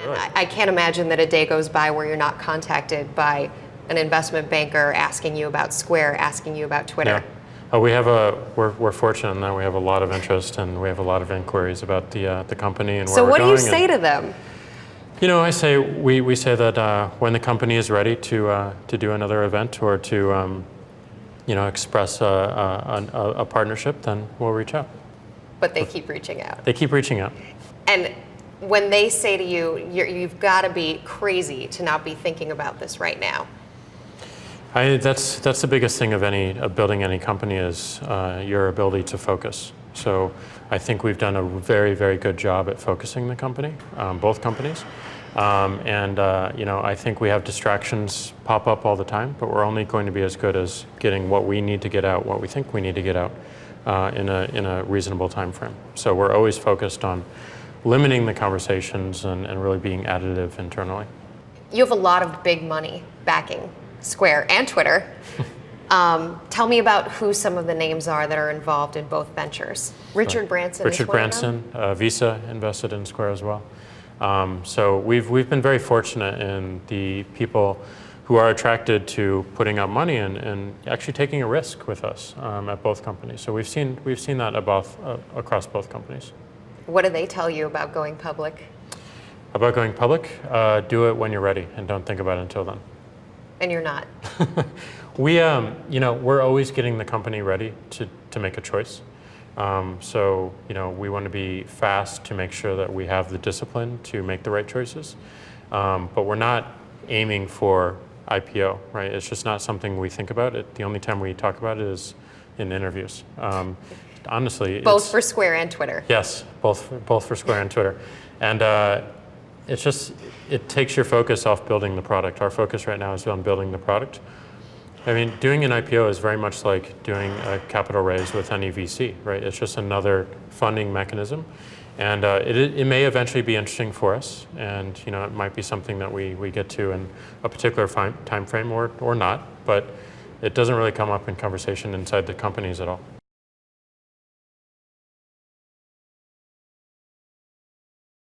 Really? I can't imagine that a day goes by where you're not contacted by an investment banker asking you about Square, asking you about Twitter. Yeah. We're fortunate in that we have a lot of interest and we have a lot of inquiries about the company and where So we're what do going. you say to them? You know, we say that when the company is ready to do another event or to express a partnership, then we'll reach out. But they keep reaching out. They keep reaching out. And when they say to you, you've got to be crazy to not be thinking about this right now. That's the biggest thing of building any company is your ability to focus. So I think we've done a very, very good job at focusing the company, both companies. I think we have distractions pop up all the time, but we're only going to be as good as getting what we need to get out, what we think we need to get out in a reasonable time frame. So we're always focused on limiting the conversations and really being additive internally. You have a lot of big money backing Square and Twitter. Tell me about who some of the names are that are involved in both ventures. Richard Branson is one of them? Visa invested in Square as well. So we've been very fortunate in the people who are attracted to putting up money and actually taking a risk with us at both companies. So we've seen that across both companies. What do they tell you about going public? About going public? Do it when you're ready and don't think about it until then. And you're not. We're always getting the company ready to make a choice. We want to be fast to make sure that we have the discipline to make the right choices. But we're not aiming for IPO, right? It's just not something we think about. The only time we talk about it is in interviews. Honestly, both for Square and Twitter. Yes, both for Square and Twitter. And it takes your focus off building the product. Our focus right now is on building the product. I mean, doing an IPO is very much like doing a capital raise with any VC, right? It's just another funding mechanism. And it may eventually be interesting for us. And it might be something that we get to in a particular time frame or not. But it doesn't really come up in conversation inside the companies at all.